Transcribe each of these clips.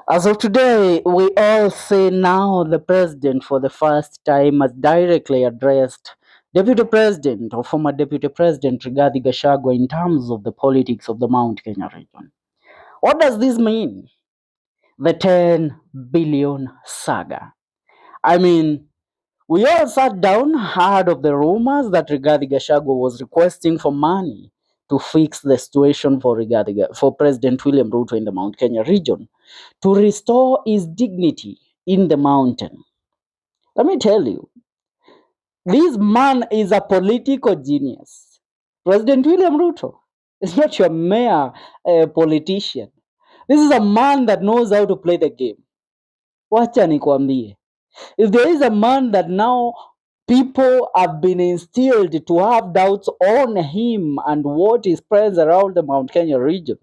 As of today, we all say now the president for the first time has directly addressed Deputy President or former Deputy President Rigathi Gachagua in terms of the politics of the Mount Kenya region. What does this mean? The 10 billion saga. I mean, we all sat down, heard of the rumors that Rigathi Gachagua was requesting for money to fix the situation for for President William Ruto in the Mount Kenya region, to restore his dignity in the mountain. Let me tell you, this man is a political genius. President William Ruto is not your mere politician. This is a man that knows how to play the game. Wacha nikwambie. If there is a man that now people have been instilled to have doubts on him and what is present around the Mount Kenya region,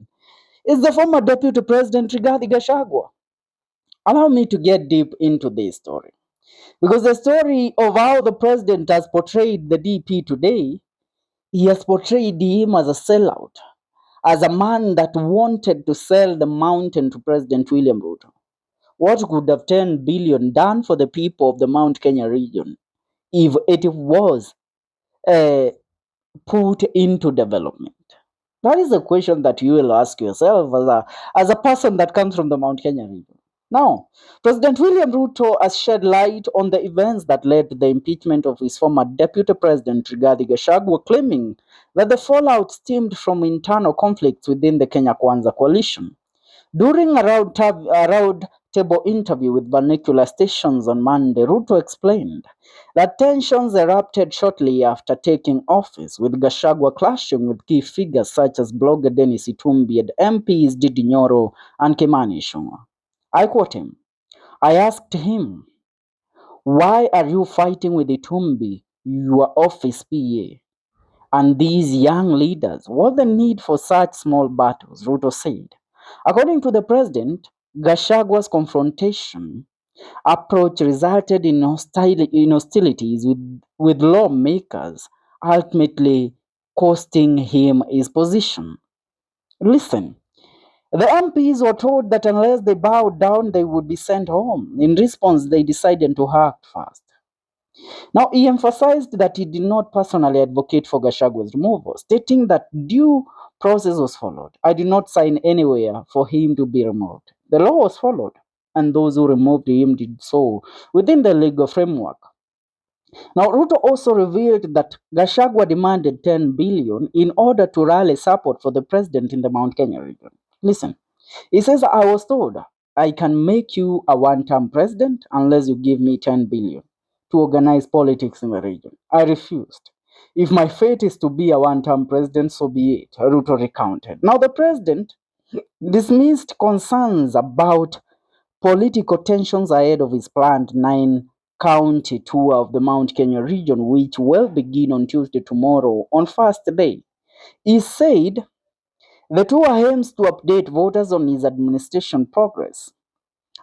is the former Deputy President Rigathi Gachagua. Allow me to get deep into this story. Because the story of how the president has portrayed the DP today, he has portrayed him as a sellout, as a man that wanted to sell the mountain to President William Ruto. What could have 10 billion done for the people of the Mount Kenya region if it was uh, put into development? That is a question that you will ask yourself as a person that comes from the Mount Kenya region. Now, President William Ruto has shed light on the events that led to the impeachment of his former deputy president Rigathi Gachagua, claiming that the fallout stemmed from internal conflicts within the Kenya Kwanza coalition. During a round table interview with vernacular stations on Monday, Ruto explained that tensions erupted shortly after taking office, with Gachagua clashing with key figures such as blogger Dennis Itumbi and MPs Didi Nyoro and Kimani Ichung'wah. I quote him. I asked him, "Why are you fighting with Itumbi, your office PA, and these young leaders? What the need for such small battles?" Ruto said. According to the president, Gashagua's confrontation approach resulted in hostilities with lawmakers, ultimately costing him his position. Listen, the MPs were told that unless they bowed down, they would be sent home. In response, they decided to act fast. Now, he emphasized that he did not personally advocate for Gashagua's removal, stating that due process was followed. I did not sign anywhere for him to be removed. The law was followed, and those who removed him did so within the legal framework. Now, Ruto also revealed that Gachagua demanded 10 billion in order to rally support for the president in the Mount Kenya region. Listen, he says, I was told I can make you a one-term president unless you give me 10 billion to organize politics in the region. I refused. If my fate is to be a one-term president, so be it, Ruto recounted. Now, the president dismissed concerns about political tensions ahead of his planned 9-county tour of the Mount Kenya region, which will begin on Tuesday tomorrow on first day. He said the tour aims to update voters on his administration progress.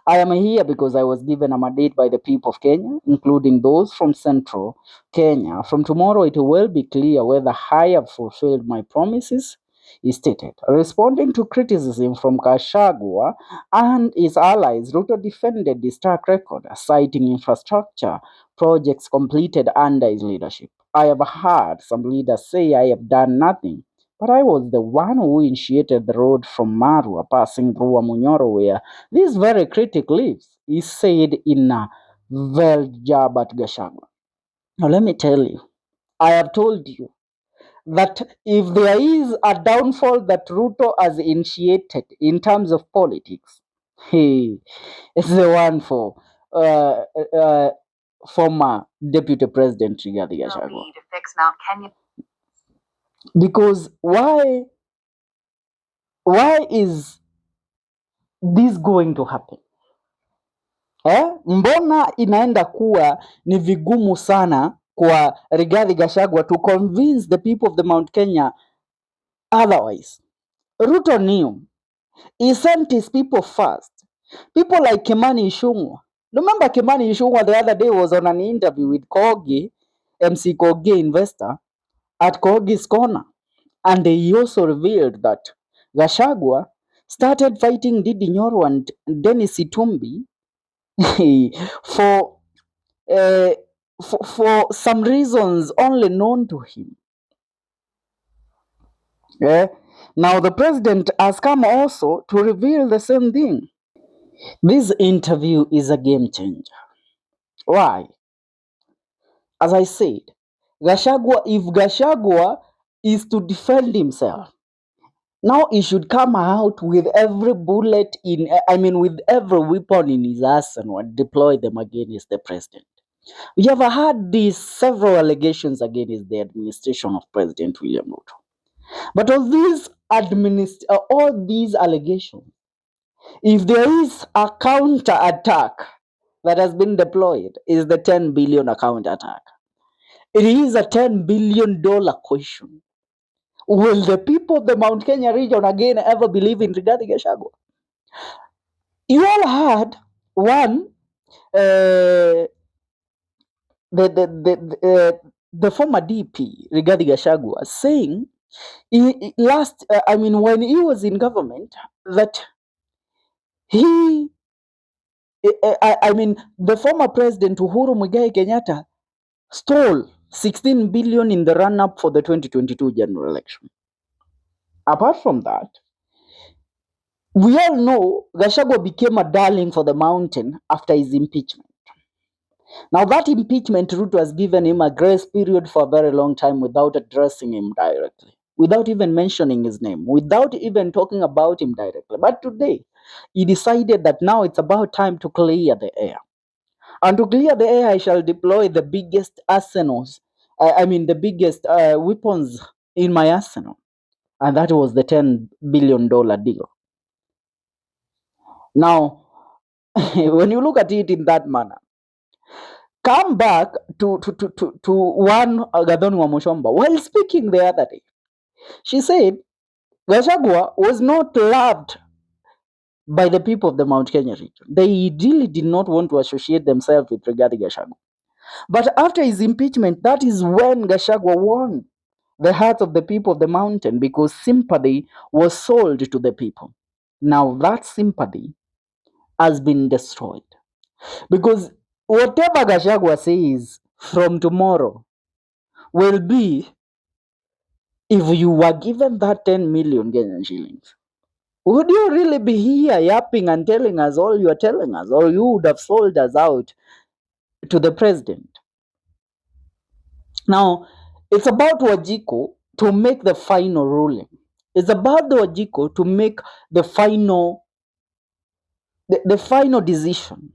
I am here because I was given a mandate by the people of Kenya, including those from central Kenya. From tomorrow, it will be clear whether I have fulfilled my promises, he stated. Responding to criticism from Gachagua and his allies, Ruto defended his track record, citing infrastructure projects completed under his leadership. I have heard some leaders say I have done nothing, but I was the one who initiated the road from Marua passing through Munyoro where this very critic lives, he said in a veiled jab at Gachagua. Now let me tell you, I have told you that if there is a downfall that Ruto has initiated in terms of politics, he is the one for uh, uh, former Deputy President Rigathi Gachagua. Because why is this going to happen? Mbona inaenda kuwa ni vigumu sana kwa Rigathi Gachagua to convince the people of the Mount Kenya otherwise? Ruto knew. He sent his people first. People like Kimani Ichung'wah. Remember Kimani Ichung'wah the other day was on an interview with Kogi, MC Kogi investor, at Kogi's Corner. And he also revealed that Gachagua started fighting Didi Nyoro and Dennis Itumbi for, uh, for some reasons only known to him. Eh? Now the president has come also to reveal the same thing. This interview is a game changer. Why? As I said, if Gachagua is to defend himself, now he should come out with every bullet in, I mean, with every weapon in his arsenal and deploy them against the president. We have had these several allegations against the administration of President William Ruto. But all these allegations, if there is a counter attack that has been deployed, is the 10 billion account attack. It is a $10 billion question. Will the people of the Mount Kenya region again ever believe in Rigathi Gachagua? You all heard one, uh, the former DP Rigathi Gachagua saying when he was in government, that he, the former president Uhuru Muigai Kenyatta stole 16 billion in the run-up for the 2022 general election. Apart from that, we all know Gachagua became a darling for the mountain after his impeachment. Now that impeachment, Ruto has given him a grace period for a very long time without addressing him directly, without even mentioning his name, without even talking about him directly. But today, he decided that now it's about time to clear the air. And to clear the air, I shall deploy the biggest arsenals, the biggest weapons in my arsenal. And that was the $10 billion deal. Now, when you look at it in that manner, come back to one Gadoni Wamushomba. While speaking the other day, she said Gachagua was not loved by the people of the Mount Kenya region. They really did not want to associate themselves with Rigathi Gachagua. But after his impeachment, that is when Gachagua won the hearts of the people of the mountain, because sympathy was sold to the people. Now that sympathy has been destroyed. Because whatever Gachagua says from tomorrow will be if you were given that 10 million Kenyan shillings. Would you really be here yapping and telling us all you are telling us, or you would have sold us out to the president? Now, it's about Wajiko to make the final ruling. It's about the Wajiko to make the final decision.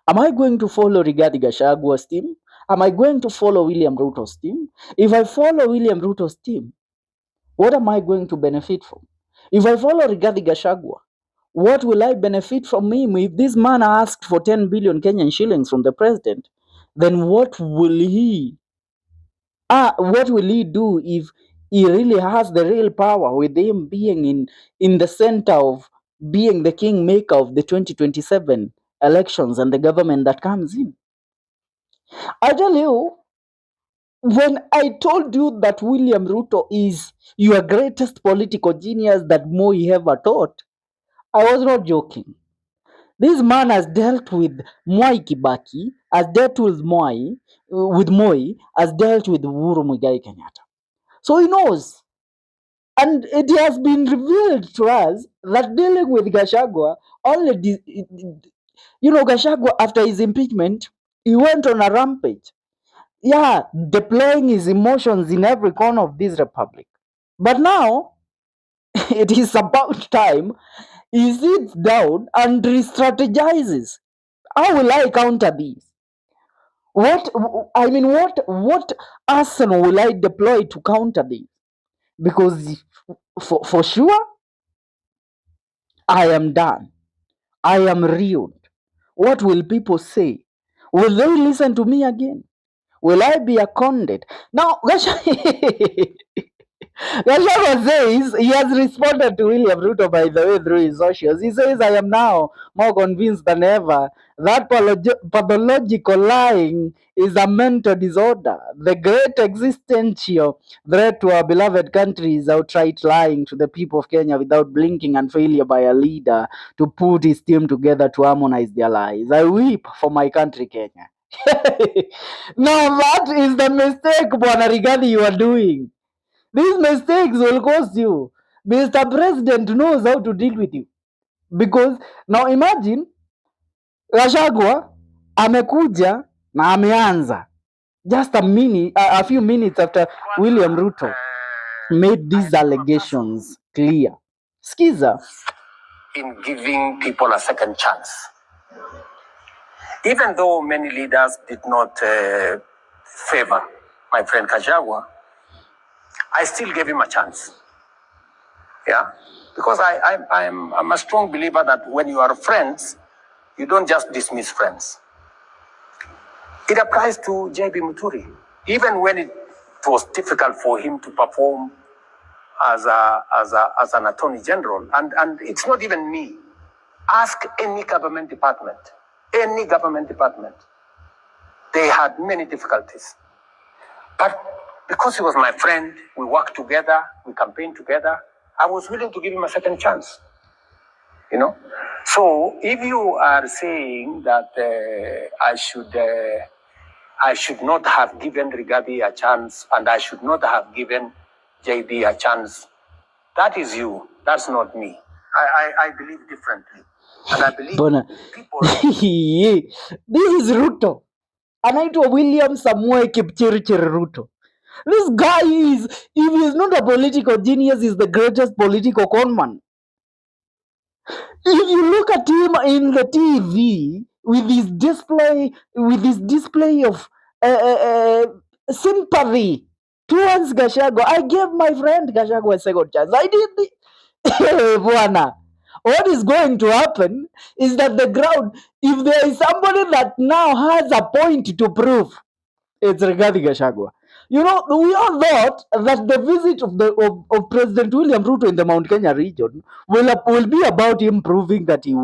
Am I going to follow Rigathi Gachagua's team? Am I going to follow William Ruto's team? If I follow William Ruto's team, what am I going to benefit from? If I follow Rigathi Gachagua, what will I benefit from him? If this man asked for 10 billion Kenyan shillings from the president, then what will he do if he really has the real power, with him being in the center of being the kingmaker of the 2027 elections and the government that comes in? I tell you, when I told you that William Ruto is your greatest political genius that Moi ever taught, I was not joking. This man has dealt with Mwai Kibaki, has dealt with Moi, has dealt with Uhuru Muigai Kenyatta. So he knows. And it has been revealed to us that dealing with Gachagua, Gachagua, after his impeachment, he went on a rampage. Yeah, deploying his emotions in every corner of this republic. But now, it is about time he sits down and re-strategizes. How will I counter this? What arsenal will I deploy to counter this? Because for sure, I am done. I am reeled. What will people say? Will they listen to me again? Will I be acconded? Now, Gachagua says he has responded to William Ruto, by the way, through his socials. He says, I am now more convinced than ever that pathological lying is a mental disorder. The great existential threat to our beloved country is outright lying to the people of Kenya without blinking, and failure by a leader to put his team together to harmonize their lies. I weep for my country, Kenya. Now that is the mistake, Bwana Rigathi, you are doing. These mistakes will cost you. Mr. President knows how to deal with you. Because now imagine Gachagua amekuja na ameanza just a few minutes after William Ruto made these allegations clear. Skiza. In giving people a second chance. Even though many leaders did not favor my friend Gachagua, I still gave him a chance. Yeah, because I'm a strong believer that when you are friends, you don't just dismiss friends. It applies to J.B. Muturi. Even when it was difficult for him to perform as an attorney general, and it's not even me. Ask any government department. Any government department. They had many difficulties. But because he was my friend, we worked together, we campaigned together, I was willing to give him a second chance. You know? So if you are saying that I should not have given Rigathi a chance and I should not have given JB a chance, that is you. That's not me. I believe differently. And I believe people... This is Ruto. Anaitwa William Samuel Kipchirchir Ruto. This guy is, if he is not a political genius, is the greatest political conman. If you look at him in the TV with this display of sympathy towards Gachaguas, I gave my friend Gachaguas a second chance. I did. Bwana. What is going to happen is that the ground, if there is somebody that now has a point to prove, it's Rigathi Gachagua. You know, we all thought that the visit of President William Ruto in the Mount Kenya region will be about him proving that he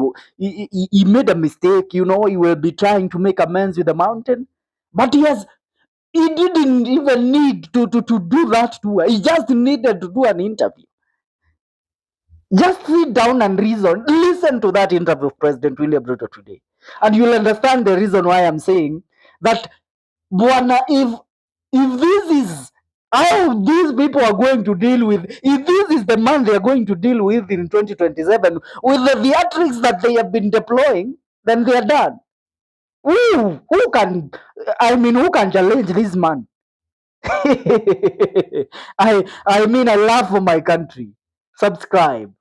made a mistake. You know, he will be trying to make amends with the mountain, but he didn't even need to do that too. He just needed to do an interview. Just sit down and reason. Listen to that interview of President William Ruto today, and you'll understand the reason why I'm saying that. Bwana, if this is how these people are going to deal with, if this is the man they are going to deal with in 2027, with the theatrics that they have been deploying, then they are done. Who can, who can challenge this man? I mean, I love for my country. Subscribe.